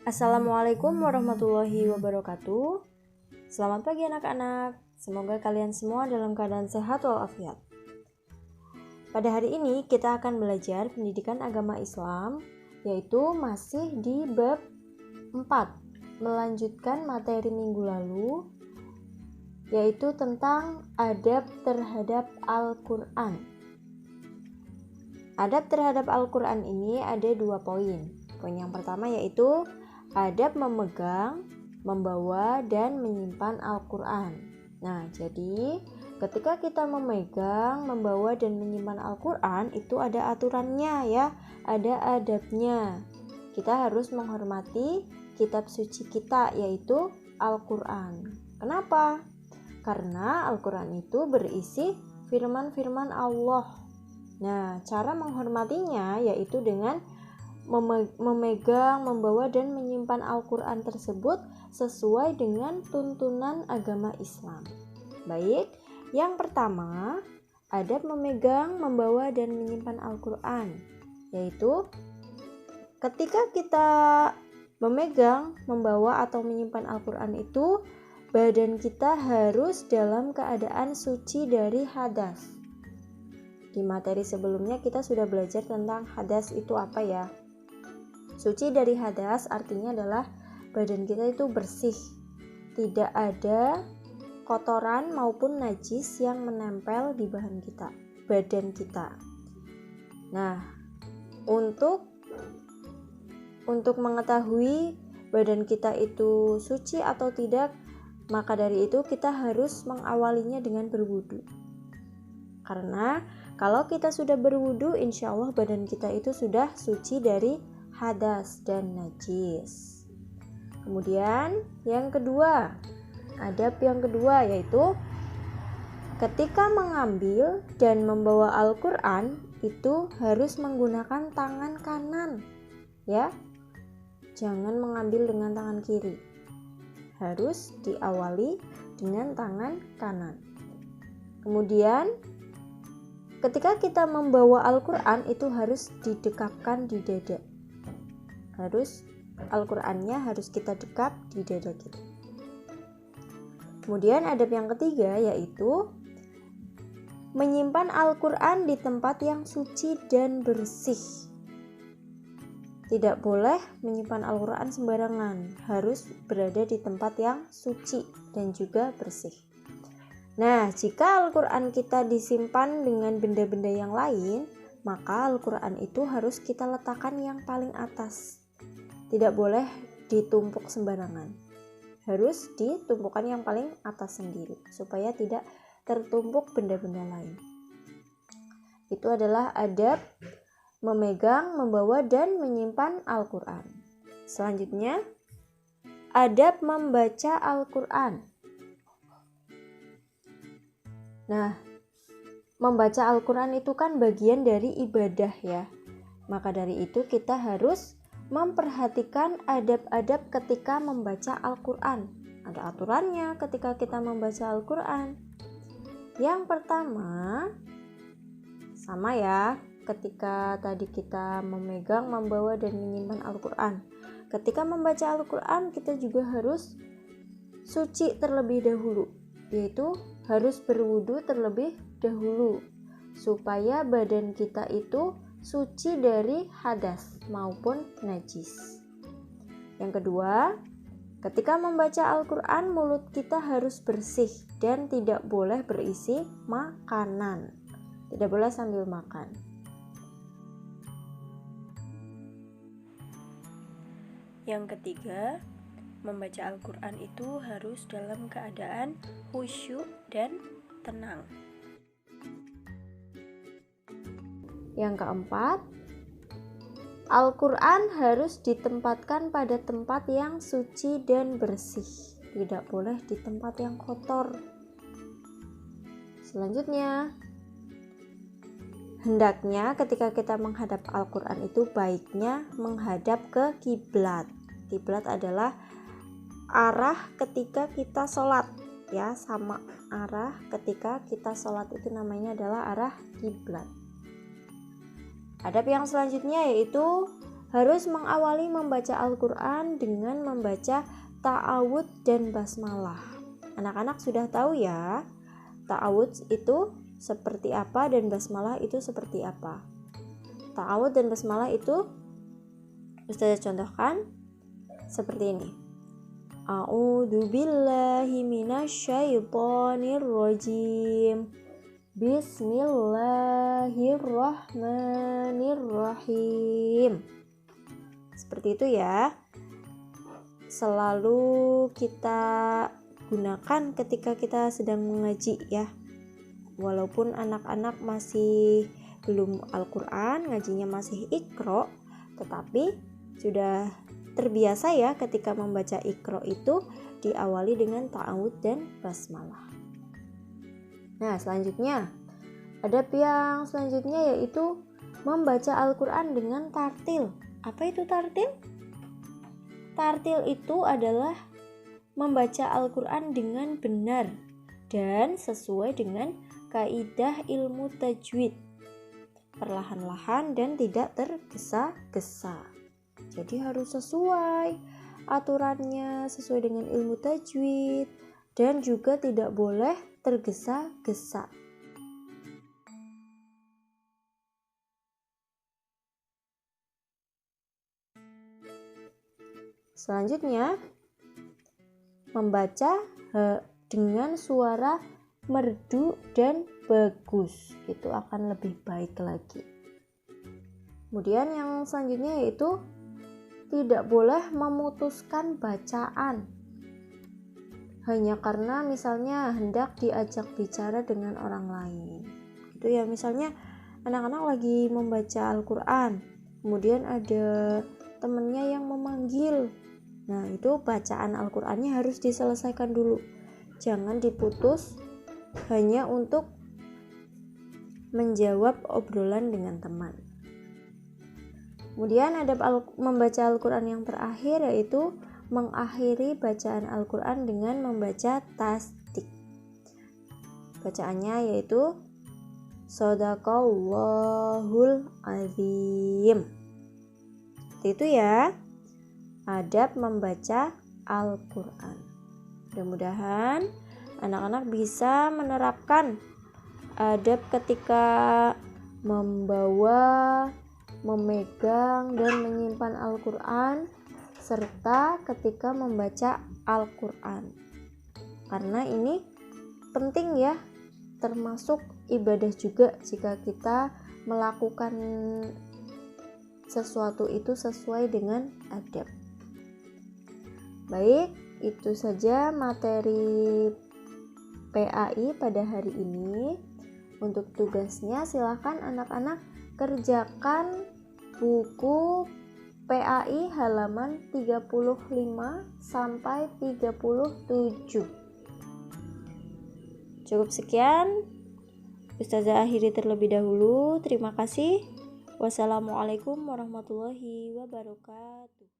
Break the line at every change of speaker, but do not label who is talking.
Assalamualaikum warahmatullahi wabarakatuh. Selamat pagi anak-anak. Semoga kalian semua dalam keadaan sehat walafiat. Pada hari ini kita akan belajar pendidikan agama Islam, yaitu masih di bab 4, melanjutkan materi minggu lalu, yaitu tentang adab terhadap Al-Quran. Adab terhadap Al-Quran ini ada 2 poin. Poin yang pertama yaitu adab memegang, membawa, dan menyimpan Al-Quran. Nah, jadi ketika kita memegang, membawa, dan menyimpan Al-Quran, itu ada aturannya ya, ada adabnya. Kita harus menghormati kitab suci kita, yaitu Al-Quran. Kenapa? Karena Al-Quran itu berisi firman-firman Allah. Nah, cara menghormatinya yaitu dengan memegang, membawa, dan menyimpan Al-Quran tersebut sesuai dengan tuntunan agama Islam. Baik, yang pertama, adab memegang, membawa, dan menyimpan Al-Quran, yaitu ketika kita memegang, membawa, atau menyimpan Al-Quran itu, badan kita harus dalam keadaan suci dari hadas. Di materi sebelumnya kita sudah belajar tentang hadas itu apa ya. Suci dari hadas artinya adalah badan kita itu bersih, tidak ada kotoran maupun najis yang menempel di badan kita. Nah, untuk mengetahui badan kita itu suci atau tidak, maka dari itu kita harus mengawalinya dengan berwudu. Karena kalau kita sudah berwudu, insya Allah badan kita itu sudah suci dari hadas dan najis. Kemudian yang kedua, adab yang kedua yaitu ketika mengambil dan membawa Al-Quran itu harus menggunakan tangan kanan ya, jangan mengambil dengan tangan kiri, harus diawali dengan tangan kanan. Kemudian ketika kita membawa Al-Quran itu harus didekapkan di dada, Al-Qurannya harus kita dekap di dada kita. Kemudian adab yang ketiga yaitu menyimpan Al-Quran di tempat yang suci dan bersih. Tidak boleh menyimpan Al-Quran sembarangan, harus berada di tempat yang suci dan juga bersih. Nah, jika Al-Quran kita disimpan dengan benda-benda yang lain, maka Al-Quran itu harus kita letakkan yang paling atas. Tidak boleh ditumpuk sembarangan, harus ditumpukan yang paling atas sendiri supaya tidak tertumpuk benda-benda lain. Itu adalah adab memegang, membawa, dan menyimpan Al-Quran. Selanjutnya, adab membaca Al-Quran. Nah, membaca Al-Quran itu kan bagian dari ibadah ya. Maka dari itu kita harus memperhatikan adab-adab ketika membaca Al-Quran. Ada aturannya ketika kita membaca Al-Quran. Yang pertama, sama ya, ketika tadi kita memegang, membawa, dan menyimpan Al-Quran. Ketika membaca Al-Quran, kita juga harus suci terlebih dahulu, yaitu harus berwudu terlebih dahulu, supaya badan kita itu suci dari hadas maupun najis. Yang kedua, ketika membaca Al-Quran, mulut kita harus bersih dan tidak boleh berisi makanan. Tidak boleh sambil makan. Yang ketiga, membaca Al-Quran itu harus dalam keadaan khusyuk dan tenang. Yang keempat, Al-Quran harus ditempatkan pada tempat yang suci dan bersih, tidak boleh di tempat yang kotor. Selanjutnya, hendaknya ketika kita menghadap Al-Quran itu baiknya menghadap ke kiblat. Kiblat adalah arah ketika kita sholat ya, sama arah ketika kita sholat itu namanya adalah arah kiblat. Adab yang selanjutnya yaitu harus mengawali membaca Al-Quran dengan membaca ta'awudz dan basmalah. Anak-anak sudah tahu ya, ta'awudz itu seperti apa dan basmalah itu seperti apa. Ta'awudz dan basmalah itu Ustazah contohkan seperti ini. A'udzu billahi minasyaitonir rajim. Bismillahirrahmanirrahim. Seperti itu ya. Selalu kita gunakan ketika kita sedang mengaji ya. Walaupun anak-anak masih belum Al-Quran, ngajinya masih Iqra, tetapi sudah terbiasa ya ketika membaca Iqra itu diawali dengan ta'awudz dan basmalah. Nah, selanjutnya adab yang selanjutnya yaitu membaca Al-Quran dengan tartil. Apa itu tartil? Tartil itu adalah membaca Al-Quran dengan benar dan sesuai dengan kaidah ilmu tajwid, perlahan-lahan dan tidak tergesa-gesa. Jadi harus sesuai aturannya, sesuai dengan ilmu tajwid, dan juga tidak boleh tergesa-gesa. Selanjutnya, membaca dengan suara merdu dan bagus, itu akan lebih baik lagi. Kemudian yang selanjutnya yaitu tidak boleh memutuskan bacaan hanya karena misalnya hendak diajak bicara dengan orang lain. Itu ya, misalnya anak-anak lagi membaca Al-Quran, kemudian ada temannya yang memanggil. Nah, itu bacaan Al-Qurannya harus diselesaikan dulu. Jangan diputus hanya untuk menjawab obrolan dengan teman. Kemudian adab membaca Al-Quran yang terakhir yaitu mengakhiri bacaan Al-Quran dengan membaca tasdik. Bacaannya yaitu Shadaqallahul Azim. Seperti itu ya, adab membaca Al-Quran. Mudah-mudahan anak-anak bisa menerapkan adab ketika membawa, memegang, dan menyimpan Al-Quran, serta ketika membaca Al-Quran. Karena ini penting ya, termasuk ibadah juga jika kita melakukan sesuatu itu sesuai dengan adab. Baik, itu saja materi PAI pada hari ini. Untuk tugasnya silahkan anak-anak kerjakan buku PAI halaman 35 sampai 37. Cukup sekian. Ustazah akhiri terlebih dahulu. Terima kasih. Wassalamualaikum warahmatullahi wabarakatuh.